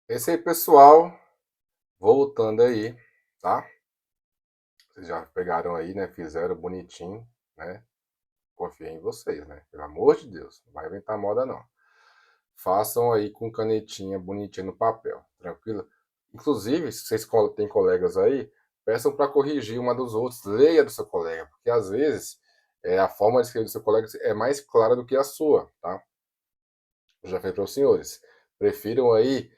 Esse aí, pessoal, voltando aí, tá? Vocês já pegaram aí, né? Fizeram bonitinho, né? Confiei em vocês, né? Pelo amor de Deus, não vai inventar moda não. Façam aí com canetinha bonitinha no papel, tranquilo? Inclusive, se vocês têm colegas aí, peçam para corrigir uma dos outros, leia do seu colega, porque às vezes a forma de escrever do seu colega é mais clara do que a sua, tá? Eu já falei para os senhores, prefiram aí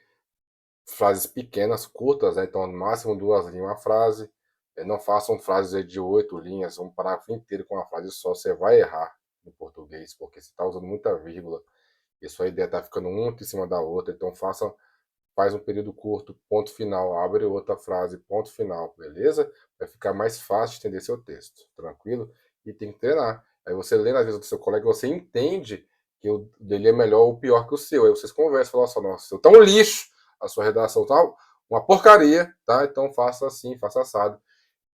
frases pequenas, curtas, né? Então, no máximo duas linhas uma frase. Não façam frases de 8 linhas, um parágrafo inteiro com uma frase só. Você vai errar no português, porque você está usando muita vírgula e sua ideia está ficando muito em cima da outra. Então, faz um período curto, ponto final, abre outra frase, ponto final, beleza? Vai ficar mais fácil de entender seu texto, tranquilo? E tem que treinar. Aí você lê na vez do seu colega, você entende que o dele é melhor ou pior que o seu. Aí vocês conversam, falam assim, nossa, seu tá um lixo, a sua redação tá uma porcaria, tá? Então faça assim, faça assado.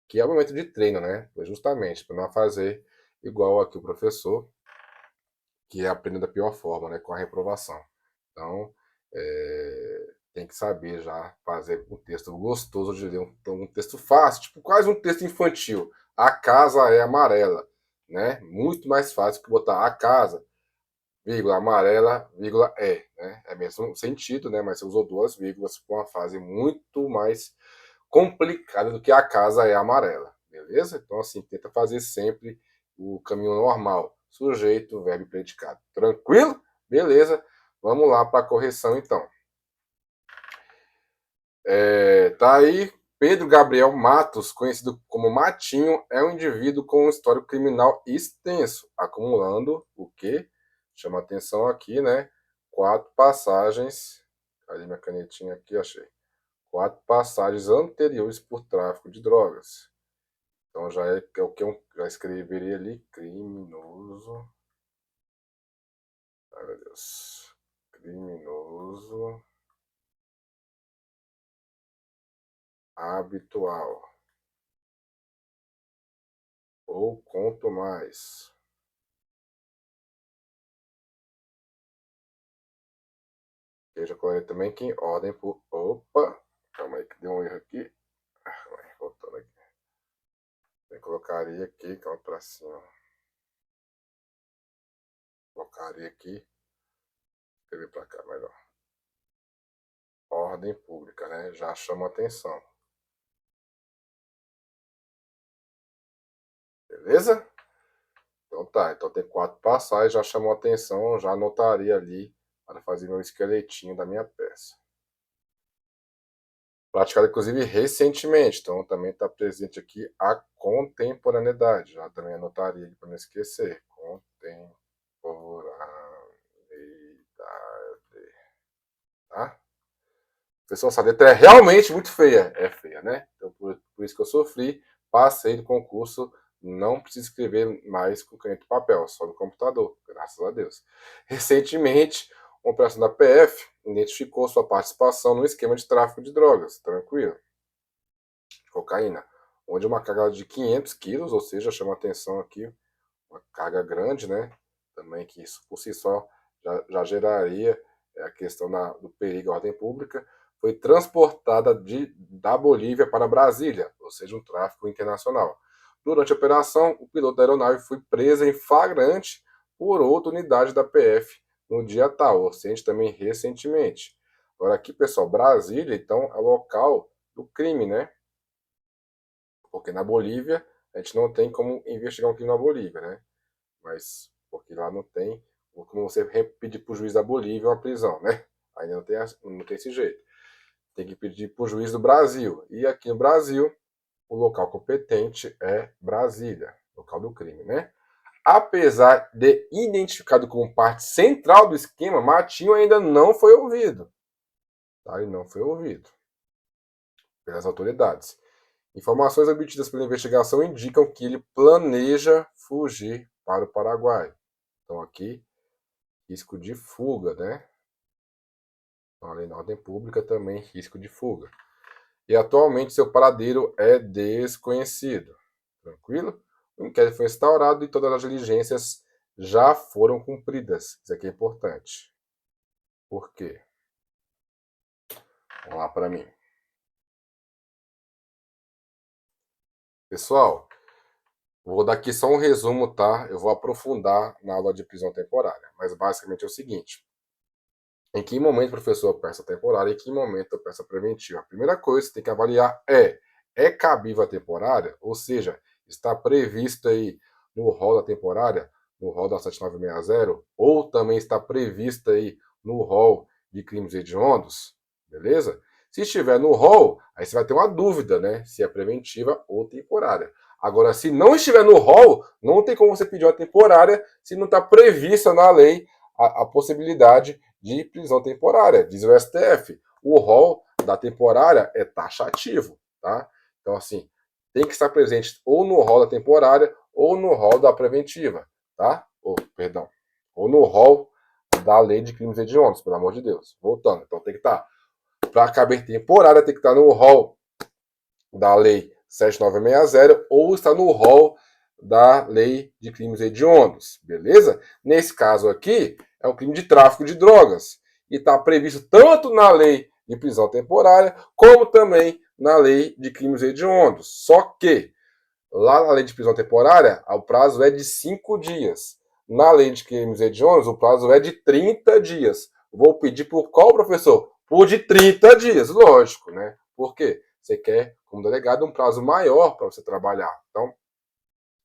Que é o momento de treino, né? Justamente, para não fazer igual aqui o professor, que aprende da pior forma, né? Com a reprovação. Então, tem que saber já fazer um texto gostoso de ler, um texto fácil, tipo quase um texto infantil. A casa é amarela, né? Muito mais fácil que botar a casa, vírgula, amarela, vírgula, né? É mesmo sentido, né? Mas você usou duas vírgulas com uma frase muito mais complicada do que a casa é amarela, beleza? Então, assim, tenta fazer sempre o caminho normal. Sujeito, verbo e predicado. Tranquilo? Beleza. Vamos lá para a correção, então. Tá aí. Pedro Gabriel Matos, conhecido como Matinho, é um indivíduo com um histórico criminal extenso, acumulando o quê? Chama atenção aqui, né? 4 passagens. Cadê minha canetinha aqui? Achei. 4 passagens anteriores por tráfico de drogas. Então já é o que eu já escreveria ali. Criminoso. Ai, meu Deus. Criminoso habitual. Ou conto mais. Eu já coloquei também que ordem por. Opa! Calma aí que deu um erro aqui. Calma aí, voltando aqui. Eu colocaria aqui, calma pra cima. Colocaria aqui. Escrever pra cá melhor. Ordem pública, né? Já chama atenção. Beleza? Então tá, então tem 4 passagens, já chamou atenção, já anotaria ali para fazer meu esqueletinho da minha peça. Praticado inclusive recentemente, então também está presente aqui a contemporaneidade, já também anotaria para não esquecer. Contemporaneidade, tá? Pessoal, essa letra é realmente muito feia. É feia, né? Então, por isso que eu sofri, passei do concurso, não preciso escrever mais com caneta e papel, só no computador, graças a Deus. Recentemente, uma operação da PF identificou sua participação no esquema de tráfico de drogas, tranquilo, de cocaína, onde uma carga de 500 quilos, ou seja, chama atenção aqui, uma carga grande, né? Também que isso por si só já geraria a questão do perigo à ordem pública, foi transportada da Bolívia para Brasília, ou seja, um tráfico internacional. Durante a operação, o piloto da aeronave foi preso em flagrante por outra unidade da PF no dia tal, ou seja, também recentemente. Agora aqui, pessoal, Brasília, então, é o local do crime, né? Porque na Bolívia, a gente não tem como investigar um crime na Bolívia, né? Mas porque lá não tem como você pedir para o juiz da Bolívia uma prisão, né? Aí não tem esse jeito. Tem que pedir para o juiz do Brasil. E aqui no Brasil, o local competente é Brasília, local do crime, né? Apesar de identificado como parte central do esquema, Matinho ainda não foi ouvido. Tá? Ele não foi ouvido pelas autoridades. Informações obtidas pela investigação indicam que ele planeja fugir para o Paraguai. Então aqui risco de fuga, né? Então, além da ordem pública, também risco de fuga. E atualmente seu paradeiro é desconhecido. Tranquilo? O inquérito foi instaurado e todas as diligências já foram cumpridas. Isso aqui é importante. Por quê? Vamos lá para mim. Pessoal, vou dar aqui só um resumo, tá? Eu vou aprofundar na aula de prisão temporária. Mas basicamente é o seguinte. Em que momento o professor peça temporária e em que momento eu peço preventiva? A primeira coisa que você tem que avaliar é cabível a temporária? Ou seja, está previsto aí no rol da temporária, no rol da 7960, ou também está previsto aí no rol de crimes hediondos? Beleza? Se estiver no rol, aí você vai ter uma dúvida, né? Se é preventiva ou temporária. Agora, se não estiver no rol, não tem como você pedir uma temporária se não está prevista na lei a possibilidade de prisão temporária. Diz o STF, o rol da temporária é taxativo, tá? Então, assim, tem que estar presente ou no rol da temporária ou no rol da preventiva, tá? Perdão, ou no rol da lei de crimes hediondos, pelo amor de Deus. Voltando, então tem que estar, para caber temporária, tem que estar no rol da lei 7960 ou está no rol da lei de crimes hediondos, beleza? Nesse caso aqui, é um crime de tráfico de drogas e está previsto tanto na lei de prisão temporária como também na lei de crimes hediondos. Só que lá na lei de prisão temporária, o prazo é de 5 dias. Na lei de crimes hediondos, o prazo é de 30 dias. Vou pedir por qual, professor? Por de 30 dias, lógico, né? Por quê? Você quer, como delegado, um prazo maior para você trabalhar. Então,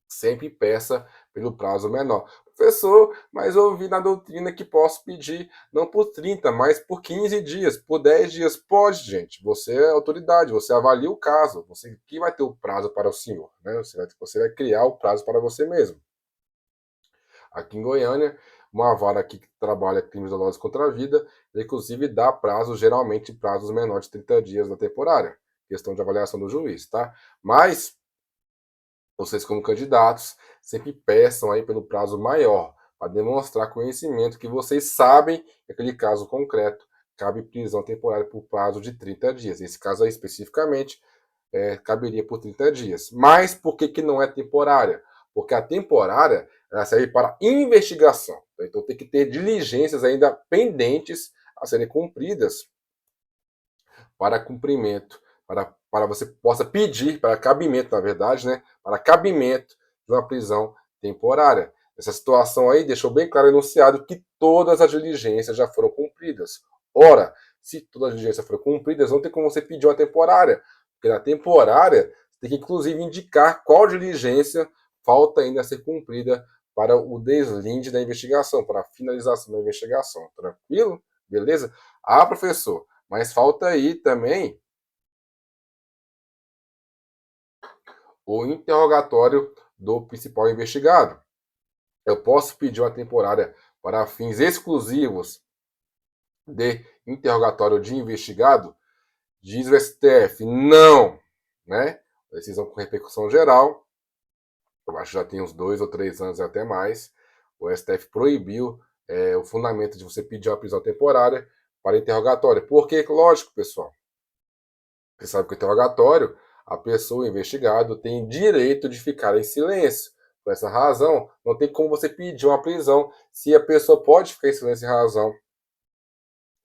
sempre peça pelo prazo menor. Professor, mas eu ouvi na doutrina que posso pedir não por 30, mas por 15 dias, por 10 dias. Pode, gente. Você é autoridade, você avalia o caso. Você que vai ter o prazo para o senhor. Né? Você vai criar o prazo para você mesmo. Aqui em Goiânia, uma vara aqui que trabalha crimes dolosos contra a vida, inclusive dá prazo, geralmente prazos menores de 30 dias da temporária. Questão de avaliação do juiz, tá? Mas vocês, como candidatos, sempre peçam aí pelo prazo maior, para demonstrar conhecimento que vocês sabem que aquele caso concreto cabe prisão temporária por prazo de 30 dias. Esse caso aí, especificamente, caberia por 30 dias. Mas por que não é temporária? Porque a temporária ela serve para investigação. Então tem que ter diligências ainda pendentes a serem cumpridas para cumprimento, para você possa pedir, para cabimento, na verdade, né? Para cabimento de uma prisão temporária. Essa situação aí deixou bem claro enunciado que todas as diligências já foram cumpridas. Ora, se todas as diligências foram cumpridas, não tem como você pedir uma temporária. Porque na temporária, você tem que inclusive indicar qual diligência falta ainda a ser cumprida para o deslinde da investigação, para a finalização da investigação. Tranquilo? Beleza? Ah, professor, mas falta aí também o interrogatório do principal investigado. Eu posso pedir uma temporária para fins exclusivos de interrogatório de investigado? Diz o STF, não, né? Decisão com repercussão geral, eu acho que já tem uns 2 ou 3 anos e até mais, o STF proibiu o fundamento de você pedir uma prisão temporária para interrogatório. Porque, lógico, pessoal, você sabe que o interrogatório, a pessoa, o investigado, tem direito de ficar em silêncio. Por essa razão, não tem como você pedir uma prisão se a pessoa pode ficar em silêncio em razão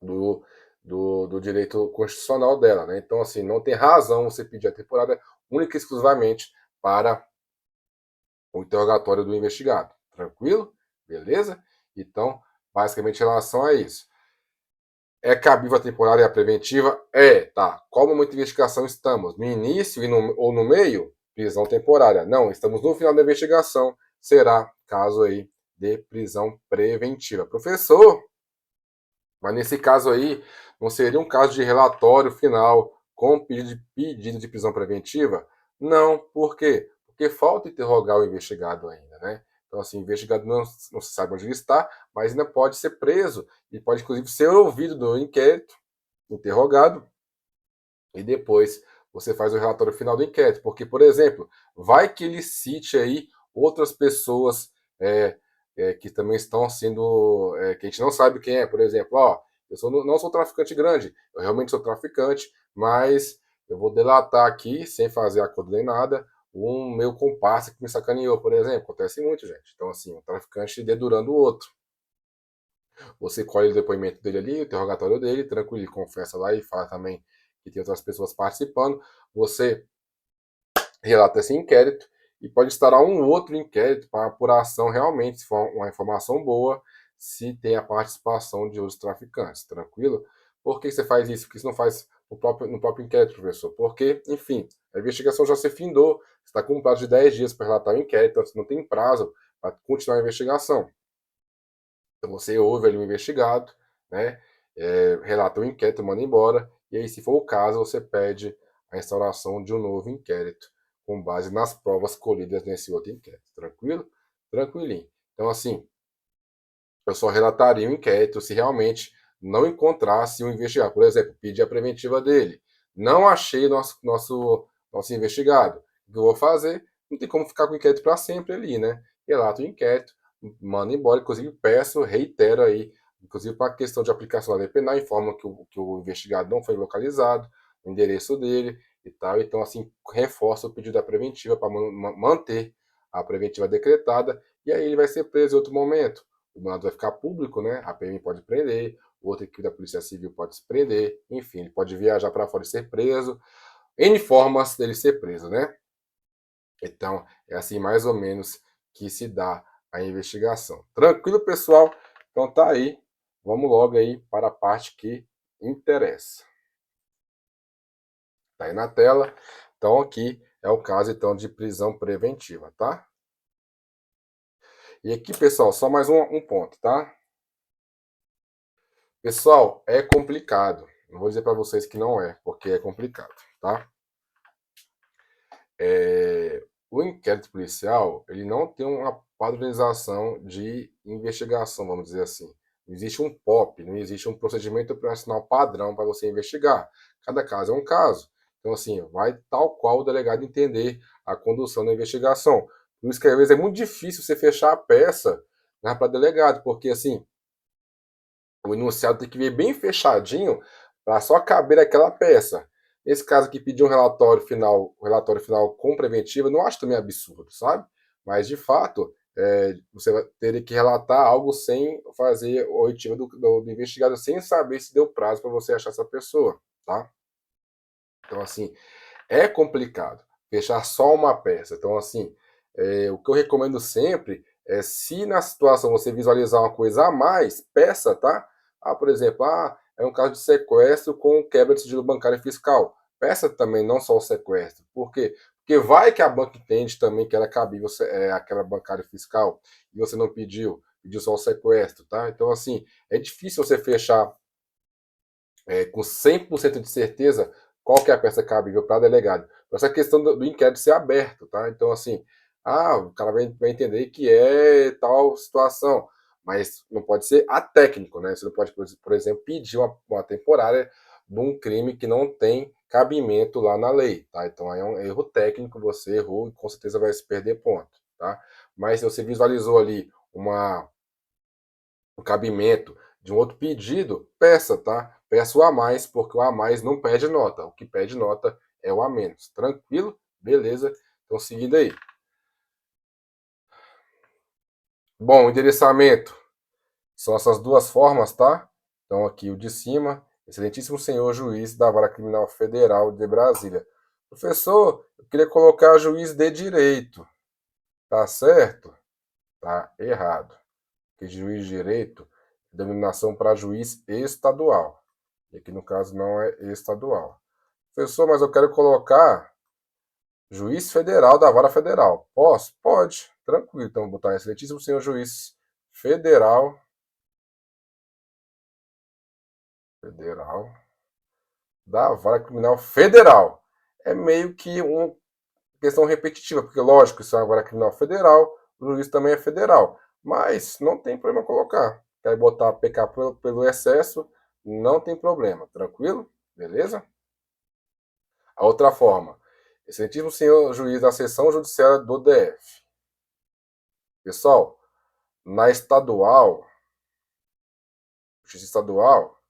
do, do direito constitucional dela. Né? Então, assim, não tem razão você pedir a temporada única e exclusivamente para o interrogatório do investigado. Tranquilo? Beleza? Então, basicamente, em relação a isso. É cabível a temporária e a preventiva? Tá. Qual momento de investigação estamos? No início ou no meio? Prisão temporária. Não, estamos no final da investigação. Será caso aí de prisão preventiva. Professor, mas nesse caso aí, não seria um caso de relatório final com pedido de prisão preventiva? Não, por quê? Porque falta interrogar o investigado ainda, né? Então, assim, o investigado não se sabe onde ele está, mas ainda pode ser preso e pode, inclusive, ser ouvido no inquérito, interrogado, e depois você faz o relatório final do inquérito. Porque, por exemplo, vai que ele cite aí outras pessoas que também estão sendo. Que a gente não sabe quem é. Por exemplo, ó, eu não sou traficante grande, eu realmente sou traficante, mas eu vou delatar aqui, sem fazer acordo nem nada, um meu comparsa que me sacaneou, por exemplo. Acontece muito, gente. Então, assim, um traficante dedurando o outro. Você colhe o depoimento dele ali, o interrogatório dele, tranquilo, ele confessa lá e fala também que tem outras pessoas participando. Você relata esse inquérito e pode instaurar um outro inquérito para apuração realmente, se for uma informação boa, se tem a participação de outros traficantes, tranquilo? Por que você faz isso? Por que você não faz no próprio inquérito, professor? Porque, enfim, a investigação já se findou, você está com um prazo de 10 dias para relatar o inquérito, então você não tem prazo para continuar a investigação. Então você ouve ali o investigado, né? Relata o inquérito, manda embora, e aí, se for o caso, você pede a instauração de um novo inquérito, com base nas provas colhidas nesse outro inquérito. Tranquilo? Tranquilinho. Então, assim, eu só relataria o inquérito se realmente não encontrasse o investigado. Por exemplo, pedir a preventiva dele. Não achei nosso investigado. O que eu vou fazer? Não tem como ficar com o inquérito para sempre ali, né? Relato o inquérito, manda embora. Inclusive, peço, reitero aí, inclusive para a questão de aplicação da lei penal, informa que o investigado não foi localizado, o endereço dele e tal. Então, assim, reforça o pedido da preventiva para manter a preventiva decretada e aí ele vai ser preso em outro momento. O mandado vai ficar público, né? A PM pode prender, o outro equipe da Polícia Civil pode se prender, enfim, ele pode viajar para fora e ser preso. N formas dele ser preso, né? Então, é assim mais ou menos que se dá a investigação. Tranquilo, pessoal? Então tá aí. Vamos logo aí para a parte que interessa. Tá aí na tela. Então aqui é o caso então de prisão preventiva, tá? E aqui, pessoal, só mais um ponto, tá? Pessoal, é complicado. Não vou dizer para vocês que não é, porque é complicado, tá? O inquérito policial, ele não tem uma padronização de investigação, vamos dizer assim. Não existe um POP, não existe um procedimento operacional padrão para você investigar. Cada caso é um caso. Então, assim, vai tal qual o delegado entender a condução da investigação. Por isso que, às vezes, é muito difícil você fechar a peça, né, para delegado, porque, assim, o enunciado tem que vir bem fechadinho para só caber aquela peça. Nesse caso aqui, pedir um relatório final com preventiva, não acho também absurdo, sabe? Mas, de fato, você vai ter que relatar algo sem fazer a oitiva do investigado, sem saber se deu prazo para você achar essa pessoa, tá? Então, assim, é complicado fechar só uma peça. Então, assim, o que eu recomendo sempre é, se na situação você visualizar uma coisa a mais, peça, tá? Por exemplo, é um caso de sequestro com quebra de sigilo bancário e fiscal. Peça também, não só o sequestro. Por quê? Porque vai que a banca entende também que era cabível aquela bancária e fiscal e você não pediu só o sequestro, tá? Então, assim, é difícil você fechar com 100% de certeza qual que é a peça cabível para delegado. Essa questão do inquérito ser aberto, tá? Então, assim, o cara vai entender que é tal situação, mas não pode ser atécnico, né? Você não pode, por exemplo, pedir uma temporária de um crime que não tem cabimento lá na lei, tá? Então, aí é um erro técnico, você errou e com certeza vai se perder ponto, tá? Mas se você visualizou ali o cabimento de um outro pedido, peça, tá? Peça o a mais, porque o a mais não pede nota. O que pede nota é o a menos. Tranquilo? Beleza? Então, seguindo aí. Bom, o endereçamento são essas duas formas, tá? Então, aqui o de cima, excelentíssimo senhor juiz da Vara Criminal Federal de Brasília. Professor, eu queria colocar juiz de direito. Tá certo? Tá errado. Porque juiz de direito é denominação para juiz estadual. E aqui no caso não é estadual. Professor, mas eu quero colocar juiz federal da vara federal. Posso? Pode. Tranquilo. Então vou botar excelentíssimo senhor juiz federal da vara criminal federal. É meio que uma questão repetitiva, porque lógico, isso é uma vara criminal federal, o juiz também é federal. Mas não tem problema colocar. Quer botar PK pelo excesso, não tem problema. Tranquilo? Beleza? A outra forma. Excelentíssimo senhor juiz da seção judiciária do DF. Pessoal, na estadual, justiça estadual,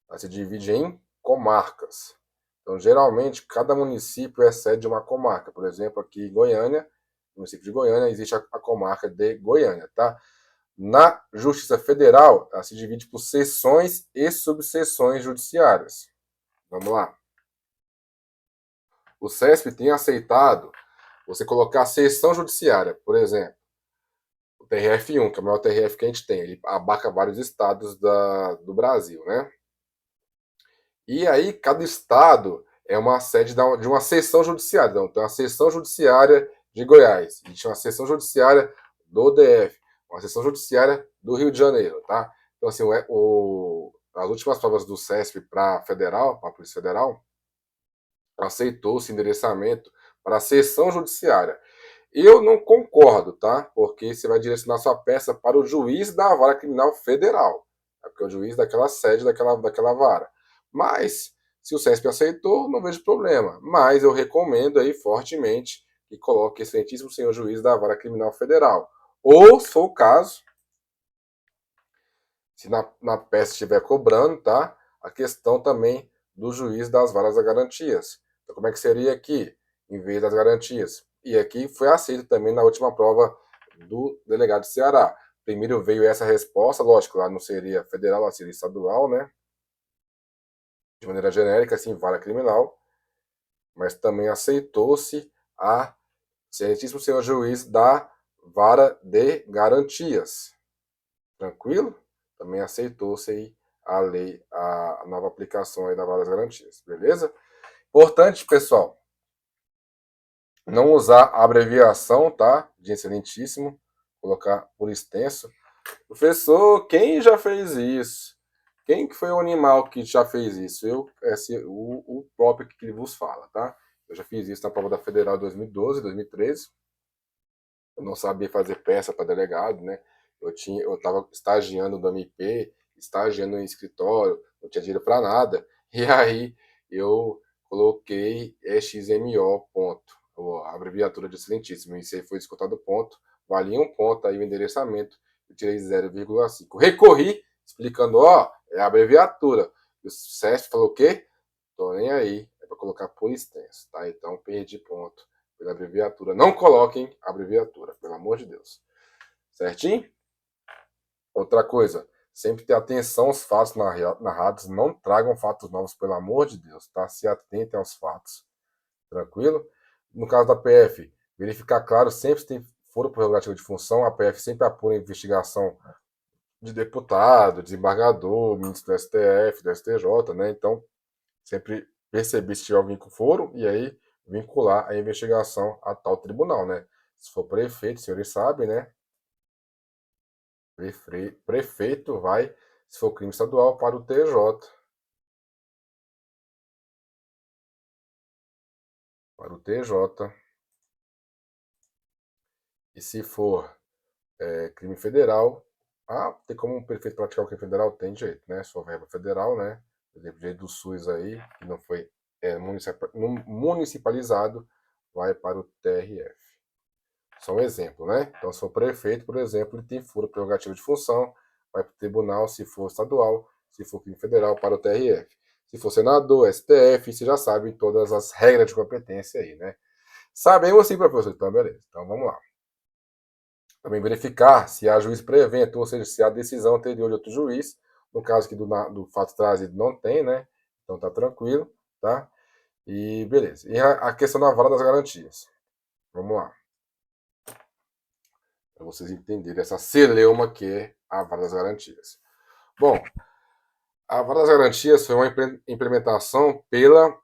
ela se divide em comarcas. Então, geralmente, cada município é sede de uma comarca. Por exemplo, aqui em Goiânia, no município de Goiânia, existe a comarca de Goiânia, tá? Na Justiça Federal, ela se divide por seções e subseções judiciárias. Vamos lá. O CESP tem aceitado você colocar a seção judiciária, por exemplo, o TRF1, que é o maior TRF que a gente tem, ele abarca vários estados do Brasil, né? E aí, cada estado é uma sede de uma seção judiciária. Então, tem uma seção judiciária de Goiás, e tinha uma seção judiciária do DF, uma seção judiciária do Rio de Janeiro, tá? Então, assim, as últimas provas do CESP para federal, para a Polícia Federal, aceitou-se endereçamento para a seção judiciária. Eu não concordo, tá? Porque você vai direcionar sua peça para o juiz da vara criminal federal, tá? Porque é o juiz daquela sede, daquela vara. Mas, se o CESP aceitou, não vejo problema. Mas eu recomendo aí fortemente que coloque excelentíssimo senhor juiz da vara criminal federal. Ou, se for o caso, se na peça estiver cobrando, tá? A questão também do juiz das varas das garantias. Então, como é que seria aqui, em vez das garantias? E aqui foi aceito também na última prova do delegado de Ceará. Primeiro veio essa resposta, lógico, lá não seria federal, lá seria estadual, né? De maneira genérica, assim, vara criminal. Mas também aceitou-se a excelentíssimo senhor juiz da vara de garantias. Tranquilo? Também aceitou-se aí a lei, a nova aplicação aí da vara das garantias, beleza? Importante, pessoal, não usar a abreviação, tá? De excelentíssimo, colocar por extenso. Professor, quem já fez isso? Quem que foi o animal que já fez isso? O próprio que vos fala, tá? Eu já fiz isso na prova da Federal 2012, 2013. Eu não sabia fazer peça para delegado, né? Eu estava estagiando no MP, estagiando em escritório, não tinha dinheiro para nada. E aí eu coloquei XMO ponto, a abreviatura de excelentíssimo. Isso aí foi descontado ponto, valia um ponto aí o endereçamento. Eu tirei 0,5. Recorri, explicando, ó, é a abreviatura. E o CESP falou o quê? Tô nem aí, é para colocar por extenso, tá? Então perdi ponto pela abreviatura. Não coloquem abreviatura, pelo amor de Deus. Certinho? Outra coisa, sempre ter atenção aos fatos narrados, não tragam fatos novos, pelo amor de Deus, tá? Se atentem aos fatos, tranquilo? No caso da PF, verificar claro, sempre tem foro prerrogativo de função, a PF sempre apura a investigação de deputado, desembargador, ministro do STF, do STJ, né? Então, sempre perceber se tiver alguém com foro e aí vincular a investigação a tal tribunal, né? Se for prefeito, os senhores sabem, né? Prefeito vai, se for crime estadual, para o TJ. Para o TJ. E se for crime federal, tem como um prefeito praticar o crime federal? Tem jeito, né? Se for verba federal, né? Por exemplo, jeito do SUS aí, que não foi municipalizado, vai para o TRF. Só um exemplo, né? Então, se for prefeito, por exemplo, ele tem foro prerrogativo de função, vai para o tribunal, se for estadual, se for crime federal, para o TRF. Se for senador, STF, você já sabe todas as regras de competência aí, né? Sabemos sim, professor. Então, beleza. Então, vamos lá. Também verificar se há juiz prevento, ou seja, se há decisão anterior de outro juiz. No caso aqui do fato trazido, não tem, né? Então, tá tranquilo, tá? E beleza. E a questão da vara das garantias. Vamos lá. Para vocês entenderem essa celeuma que é a vara das garantias. Bom, a vara das garantias foi uma implementação pela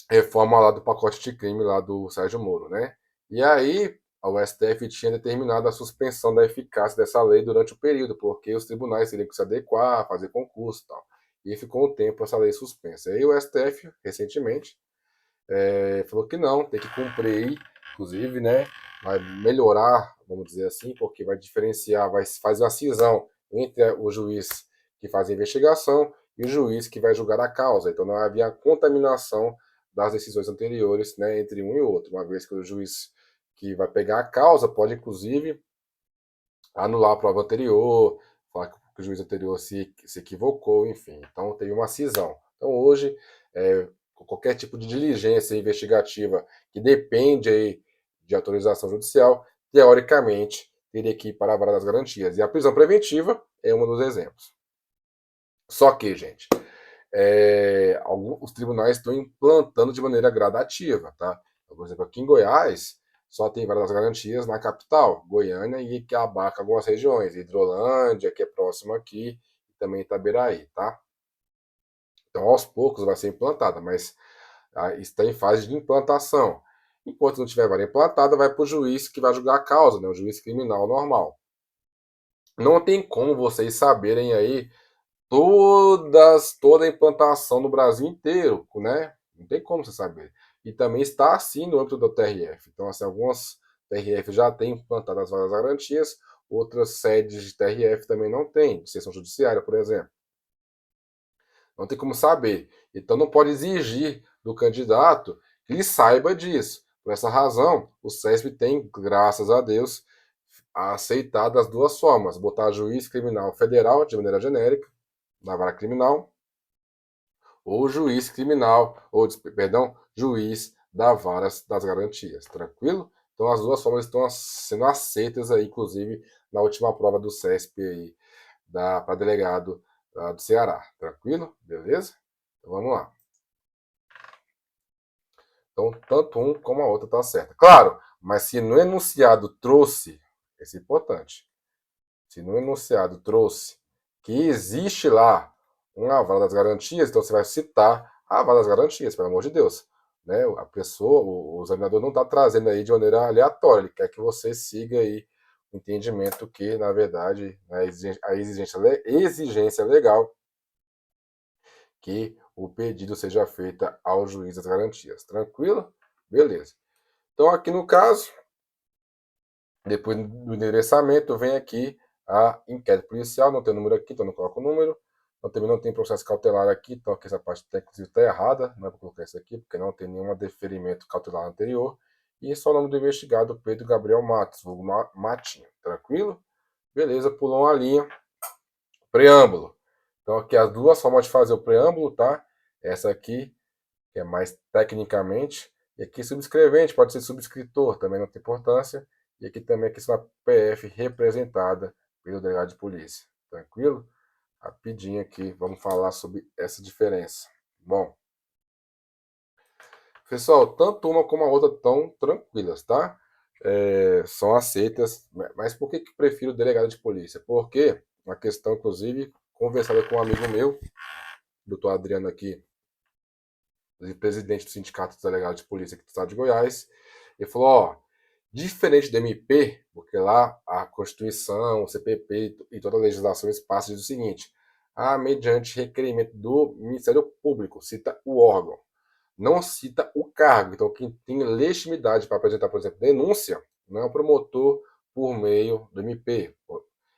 reforma lá do pacote de crime lá do Sérgio Moro, né? E aí o STF tinha determinado a suspensão da eficácia dessa lei durante o período, porque os tribunais teriam que se adequar, fazer concurso e tal. E ficou um tempo essa lei suspensa. E aí o STF, recentemente, falou que não, tem que cumprir, inclusive, né? Vai melhorar, vamos dizer assim, porque vai diferenciar, vai fazer uma cisão entre o juiz que faz a investigação e o juiz que vai julgar a causa. Então não havia contaminação das decisões anteriores, né, entre um e outro, uma vez que o juiz que vai pegar a causa pode, inclusive, anular a prova anterior, falar que o juiz anterior se equivocou, enfim. Então teve uma cisão. Então hoje, qualquer tipo de diligência investigativa que depende aí de autorização judicial, teoricamente, teria que ir para a vara das garantias. E a prisão preventiva é um dos exemplos. Só que, gente, os tribunais estão implantando de maneira gradativa, tá? Por exemplo, aqui em Goiás, só tem vara das garantias na capital, Goiânia, e que abarca algumas regiões, Hidrolândia, que é próximo aqui, e também Itaberaí, tá? Então, aos poucos vai ser implantada, mas está em fase de implantação. Enquanto não tiver vara implantada, vai para o juiz que vai julgar a causa, né? O juiz criminal normal. Não tem como vocês saberem aí toda a implantação no Brasil inteiro, né? Não tem como você saber. E também está assim no âmbito do TRF. Então, assim, algumas TRF já têm implantado as varas garantias, outras sedes de TRF também não têm, de seção judiciária, por exemplo. Não tem como saber. Então, não pode exigir do candidato que ele saiba disso. Por essa razão, o CESP tem, graças a Deus, aceitado as duas formas: botar juiz criminal federal de maneira genérica na vara criminal, ou juiz criminal, ou, perdão, juiz da vara das garantias, tranquilo? Então as duas formas estão sendo aceitas aí, inclusive na última prova do CESP aí, para delegado do Ceará, tranquilo? Beleza? Então vamos lá. Então tanto um como a outra tá certa. Claro, mas se no enunciado trouxe, isso é importante, se no enunciado trouxe que existe lá uma vara das garantias, então você vai citar a vara das garantias, pelo amor de Deus. Né? A pessoa, o examinador não está trazendo aí de maneira aleatória, ele quer que você siga aí o entendimento que, na verdade, a exigência legal que o pedido seja feito ao juiz das garantias. Tranquilo? Beleza. Então, aqui no caso, depois do endereçamento, vem aqui a inquérito policial, não tem número aqui, então não coloco o número. Então, também não tem processo cautelar aqui, então aqui essa parte inclusive está errada, não é para colocar isso aqui, porque não tem nenhum deferimento cautelar anterior. E só o nome do investigado, Pedro Gabriel Matos, vulgo Matinho. Tranquilo? Beleza, pulou uma linha. Preâmbulo. Então aqui as duas formas de fazer o preâmbulo, tá? Essa aqui, que é mais tecnicamente, e aqui subscrevente, pode ser subscritor, também não tem importância. E aqui também a questão da PF representada pelo delegado de polícia. Tranquilo? Rapidinho aqui, vamos falar sobre essa diferença. Bom, pessoal, tanto uma como a outra estão tranquilas, tá? São aceitas, mas por que eu prefiro o delegado de polícia? Porque uma questão, inclusive, conversada com um amigo meu, doutor Adriano aqui, presidente do Sindicato dos Delegados de Polícia aqui do estado de Goiás, ele falou, ó, diferente do MP, porque lá a Constituição, o CPP e toda a legislação passa diz o seguinte, mediante requerimento do Ministério Público, cita o órgão, não cita o cargo. Então, quem tem legitimidade para apresentar, por exemplo, denúncia, não é o promotor por meio do MP,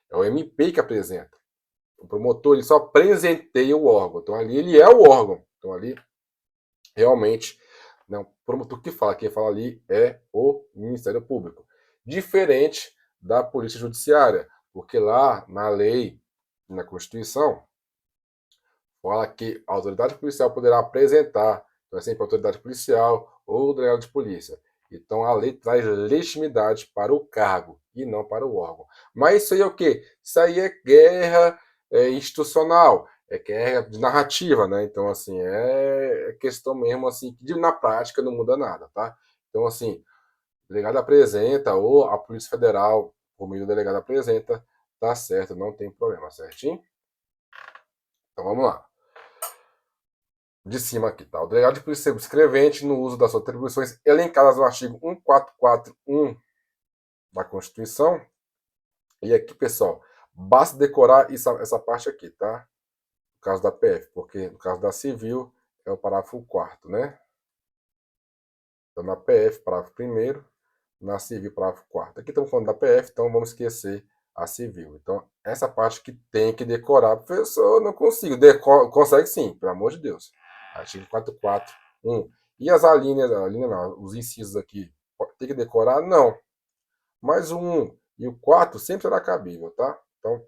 é o MP que apresenta. O promotor ele só apresenteia o órgão, então ali ele é o órgão, então ali realmente não, o promotor que fala, quem fala ali é o Ministério Público. Diferente da Polícia Judiciária, porque lá na lei, na Constituição, fala que a autoridade policial poderá apresentar, então é sempre a autoridade policial ou o delegado de polícia. Então a lei traz legitimidade para o cargo e não para o órgão. Mas isso aí é o quê? Isso aí é guerra institucional, é guerra de narrativa, né? Então, assim, é questão mesmo, assim, que na prática não muda nada, tá? Então, assim, o delegado apresenta, ou a Polícia Federal, por meio do delegado apresenta, tá certo, não tem problema, certinho? Então, vamos lá. De cima aqui, tá? O delegado de polícia subscrevente, no uso das suas atribuições elencadas no artigo 1441 da Constituição. E aqui, pessoal, basta decorar essa parte aqui, tá? No caso da PF, porque no caso da civil é o parágrafo 4º, né? Então, na PF, parágrafo 1º, na civil, parágrafo 4º. Aqui estamos falando da PF, então vamos esquecer a civil. Então, essa parte que tem que decorar, professor, não consigo. Consegue sim, pelo amor de Deus. Artigo 441. E as alíneas, não, os incisos aqui, tem que decorar? Não. Mas o 1 e o 4 sempre será cabível, tá? Então,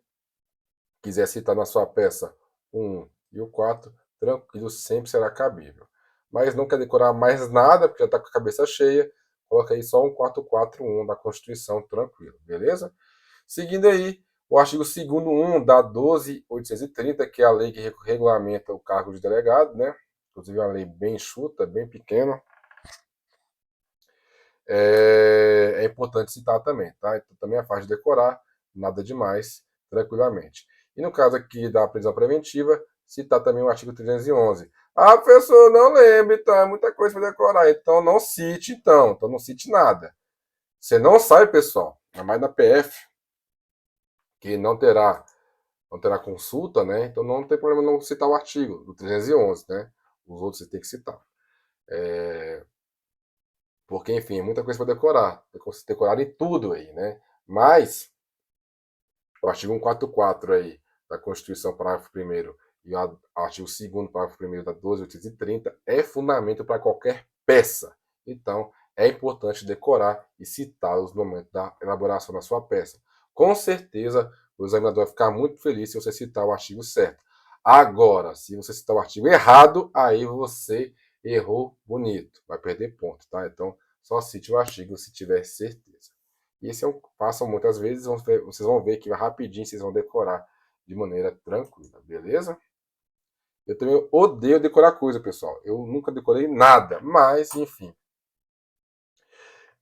quiser citar na sua peça o 1 e o 4, tranquilo, sempre será cabível. Mas não quer decorar mais nada, porque já está com a cabeça cheia, coloca aí só um 441 da Constituição, tranquilo, beleza? Seguindo aí, o artigo 2º 1 da 12.830, que é a lei que regulamenta o cargo de delegado, né? Inclusive é uma lei bem enxuta, bem pequena. É importante citar também, tá? Então também é fácil de decorar, nada demais, tranquilamente. E no caso aqui da prisão preventiva, citar também o artigo 311. Ah, professor, não lembre, tá? É muita coisa para decorar, então não cite, então não cite nada. Você não sabe, pessoal, é mais na PF, que não terá consulta, né? Então não tem problema não citar o artigo do 311, né? Os outros você tem que citar. Porque, enfim, é muita coisa para decorar. Tem que decorar em tudo aí, né? Mas o artigo 144 aí da Constituição, parágrafo 1º, e o artigo 2º, parágrafo 1º da 12.830 é fundamento para qualquer peça. Então, é importante decorar e citá-los no momento da elaboração da sua peça. Com certeza, o examinador vai ficar muito feliz se você citar o artigo certo. Agora, se você citar o artigo errado, aí você errou bonito, vai perder ponto, tá? Então, só cite o artigo se tiver certeza. E esse é um passam muitas vezes, vocês vão ver que rapidinho vocês vão decorar de maneira tranquila, beleza? Eu também odeio decorar coisa, pessoal. Eu nunca decorei nada, mas enfim,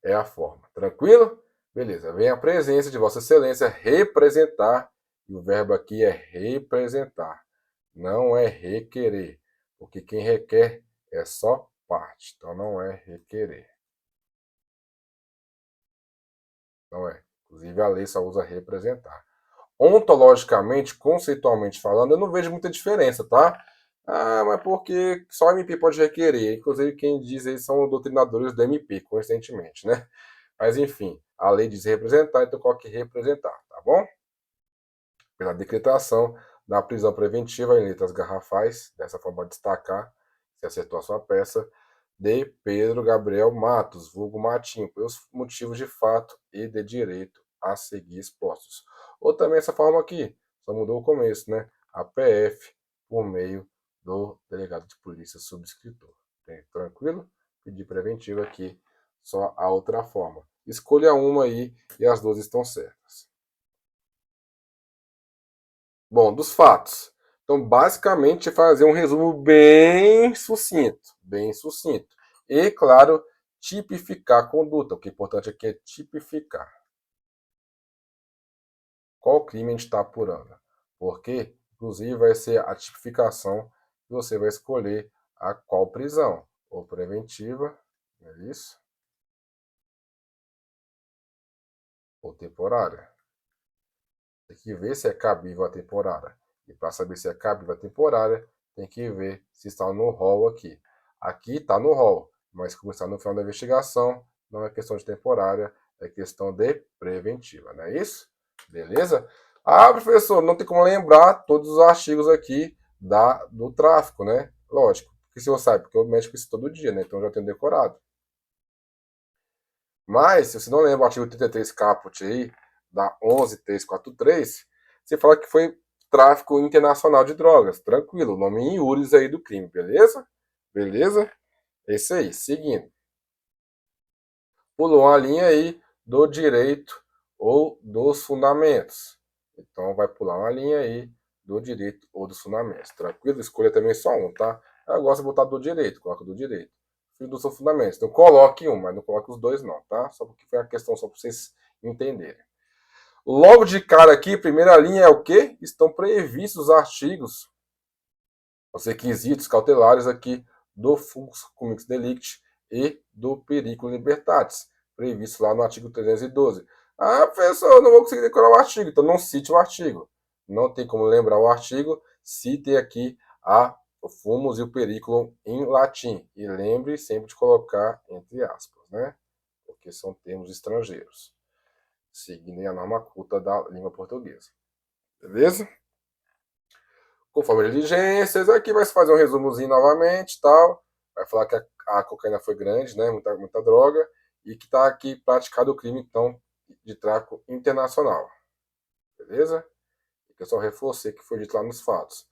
é a forma. Tranquilo? Beleza. Vem a presença de Vossa Excelência representar, e o verbo aqui é representar, não é requerer, porque quem requer é só parte, então não é requerer. Não é. Inclusive a lei só usa representar. Ontologicamente, conceitualmente falando, eu não vejo muita diferença, tá? Ah, mas porque só o MP pode requerer. Inclusive, quem diz aí são doutrinadores do MP, coincidentemente, né? Mas, enfim, a lei diz representar, então coloque representar, tá bom? Pela decretação da prisão preventiva em letras garrafais, dessa forma destacar, se acertou a sua peça, de Pedro Gabriel Matos, vulgo Matinho, pelos motivos de fato e de direito a seguir expostos. Ou também essa forma aqui, só mudou o começo, né? A PF, por meio do delegado de polícia subscritor. Tranquilo? Pedir preventivo aqui, só a outra forma. Escolha uma aí e as duas estão certas. Bom, dos fatos. Então, basicamente, fazer um resumo bem sucinto, bem sucinto. E, claro, tipificar a conduta. O que é importante aqui é tipificar. Qual crime a gente está apurando? Porque, inclusive, vai ser a tipificação que você vai escolher a qual prisão. Ou preventiva, não é isso? Ou temporária. Tem que ver se é cabível a temporária. E para saber se é cabível a temporária, tem que ver se está no rol aqui. Aqui está no rol, mas como está no final da investigação, não é questão de temporária, é questão de preventiva, não é isso? Beleza? Ah, professor, não tem como lembrar todos os artigos aqui do tráfico, né? Lógico, porque se você sabe, porque eu mexo com isso todo dia, né? Então eu já tenho decorado. Mas, se você não lembra o artigo 33 caput aí, da 11.343, você fala que foi tráfico internacional de drogas. Tranquilo, nome em iuris aí do crime, beleza? Beleza? É isso aí, seguindo. Pulou uma linha aí do direito ou dos fundamentos. Então, vai pular uma linha aí do direito ou dos fundamentos. Tranquilo? Escolha também só um, tá? Eu gosto de botar do direito, coloca do direito. Dos seus fundamentos. Então, coloque um, mas não coloque os dois, não, tá? Só porque foi uma questão só para vocês entenderem. Logo de cara aqui, primeira linha é o quê? Estão previstos os artigos, os requisitos cautelares aqui do Fulcus Comics Delicti e do Periculum Libertatis, previsto lá no artigo 312. Ah, professor, eu não vou conseguir decorar o artigo, então não cite o artigo. Não tem como lembrar o artigo, cite aqui o fumus e o periculum em latim. E lembre sempre de colocar entre aspas, né? Porque são termos estrangeiros, seguindo a norma culta da língua portuguesa. Beleza? Conforme as diligências, aqui vai se fazer um resumozinho novamente, tal. Vai falar que a cocaína foi grande, né? Muita droga, e que está aqui praticado o crime, então, de tráfico internacional. Beleza? Eu só reforcei que foi dito lá nos fatos.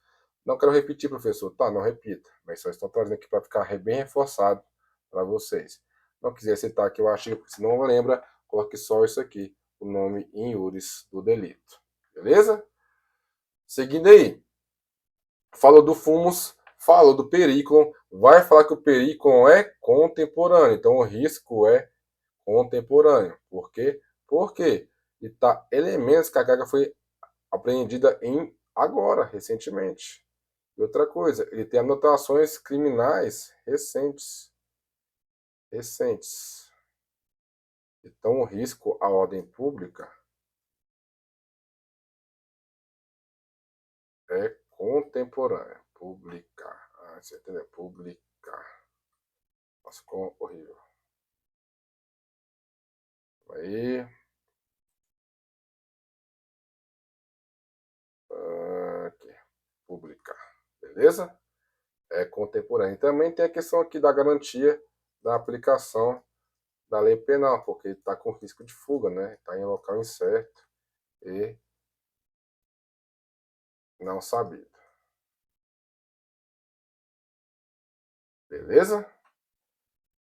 Não quero repetir, professor. Tá, não repita. Mas só estou trazendo aqui para ficar bem reforçado para vocês. Não quiser citar aqui o artigo, porque senão lembra, coloque só isso aqui. o nome in iuris do delito. Beleza? Seguindo aí. Falou do fumus, falou do periculum, vai falar que o periculum é contemporâneo. Então o risco é contemporâneo. Por quê? Porque tá elementos que a carga foi apreendida em agora, recentemente. E outra coisa, ele tem anotações criminais recentes. Recentes. Então o risco à ordem pública é contemporâneo. Publicar. Ah, você entendeu? Publicar. Nossa, ficou horrível. Aí. Aqui. Publicar. Beleza? É contemporâneo. Também tem a questão aqui da garantia da aplicação da lei penal, porque está com risco de fuga, né? Está em local incerto e não sabido. Beleza?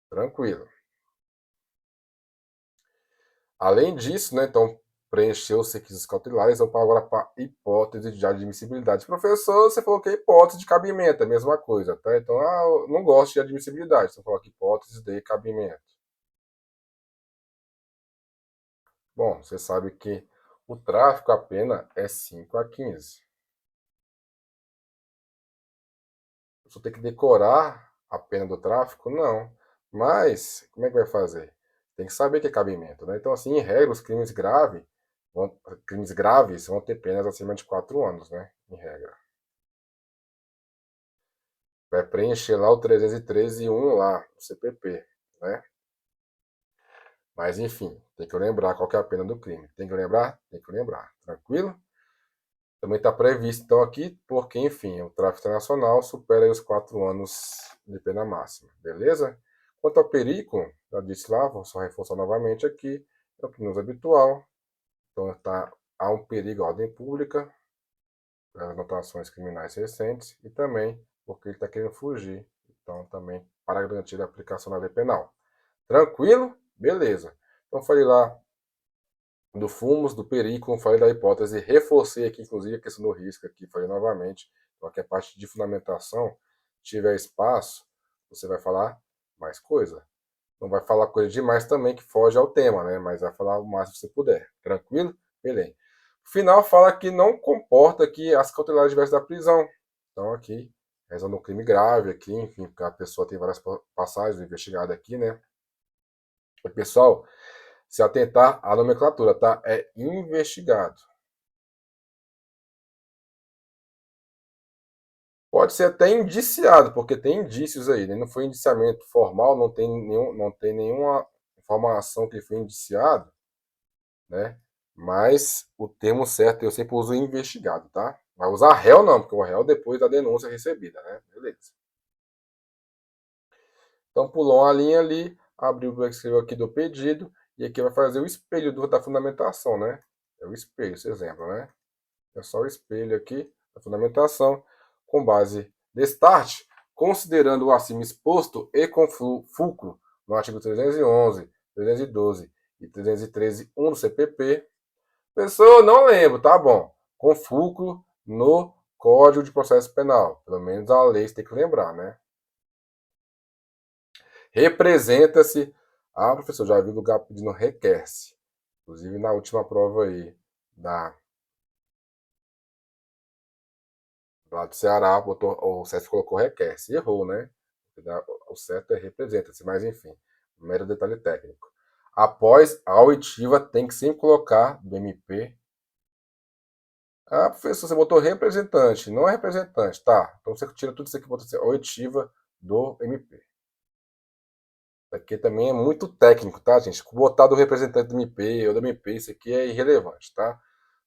Tranquilo. Além disso, né, então, preencheu os requisitos cautelares, vamos agora para hipótese de admissibilidade. Professor, você falou que é hipótese de cabimento, é a mesma coisa, tá? Então, eu não gosto de admissibilidade, então coloca hipótese de cabimento. Bom, você sabe que o tráfico a pena é 5 a 15. Você tem que decorar a pena do tráfico? Não. Mas, como é que vai fazer? Tem que saber que é cabimento, né? Então, assim, em regra, os crimes graves vão ter penas acima de 4 anos, né? Em regra. Vai preencher lá o 313.1 lá, o CPP, né? Mas, enfim, tem que lembrar qual que é a pena do crime. Tem que lembrar? Tem que lembrar. Tranquilo? Também está previsto, então, aqui, porque, enfim, o tráfico internacional supera aí os 4 anos de pena máxima. Beleza? Quanto ao perigo, já disse lá, vou só reforçar novamente aqui, é o que nos habitual. Então, há um perigo à ordem pública, pelas anotações criminais recentes, e também porque ele está querendo fugir. Então, também para garantir a aplicação da lei penal. Tranquilo? Beleza. Então, falei lá do fumos, do perigo, falei da hipótese, reforcei aqui, inclusive, a questão do risco aqui, falei novamente. Então, aqui a parte de fundamentação, tiver espaço, você vai falar mais coisa. Não vai falar coisa demais também que foge ao tema, né? Mas vai falar o máximo que você puder. Tranquilo? Beleza. O final fala que não comporta que as cautelares diversas da prisão. Então aqui, razão um crime grave aqui, enfim, porque a pessoa tem várias passagens investigadas aqui, né? E, pessoal, se atentar à nomenclatura, tá? É investigado. Pode ser até indiciado, porque tem indícios aí, né? Não foi indiciamento formal, não tem nenhuma informação que ele foi indiciado, né? Mas o termo certo eu sempre uso investigado, tá? Vai usar réu não, porque o réu depois da denúncia recebida, né? Beleza. Então pulou uma linha ali, abriu o escreveu aqui do pedido, e aqui vai fazer o espelho da fundamentação, né? É o espelho, esse exemplo, né? É só o espelho aqui da fundamentação, com base de start, considerando o acima exposto e com fulcro no artigo 311, 312 e 313.1 do CPP. Pessoa, não lembro, tá bom. Com fulcro no Código de Processo Penal. Pelo menos a lei você tem que lembrar, né? Representa-se. Ah, professor, já vi lugar pedindo requer-se. Inclusive na última prova aí da lá do Ceará, o CEF colocou requer-se. Errou, né? O certo é representa-se, mas enfim, mero detalhe técnico. Após a oitiva, tem que sempre colocar do MP. Ah, professor, você botou representante, não é representante. Tá, então você tira tudo isso aqui e bota assim, oitiva do MP. Isso aqui também é muito técnico, tá, gente? Botar do representante do MP ou do MP, isso aqui é irrelevante, tá?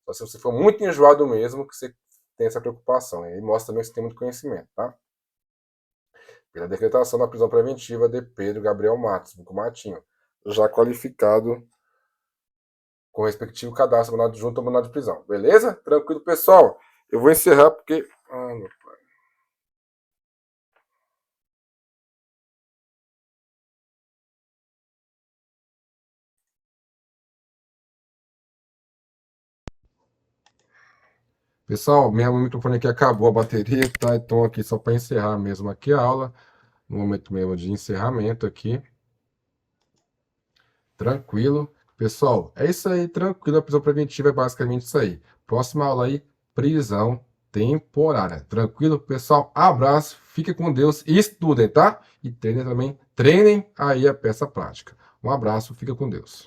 Só se você for muito enjoado mesmo, que você tem essa preocupação. E aí mostra também que você tem muito conhecimento, tá? Pela decretação da prisão preventiva de Pedro Gabriel Matos, do Matinho, já qualificado com o respectivo cadastro junto ao mandado de prisão. Beleza? Tranquilo, pessoal? Eu vou encerrar porque... Ah, meu pai. Pessoal, meu microfone aqui acabou a bateria, tá? Então aqui só para encerrar mesmo aqui a aula, no momento mesmo de encerramento aqui. Tranquilo. Pessoal, é isso aí, tranquilo. A prisão preventiva é basicamente isso aí. Próxima aula aí, prisão temporária. Tranquilo, pessoal? Abraço, fique com Deus e estudem, tá? E treinem também, treinem aí a peça prática. Um abraço, fica com Deus.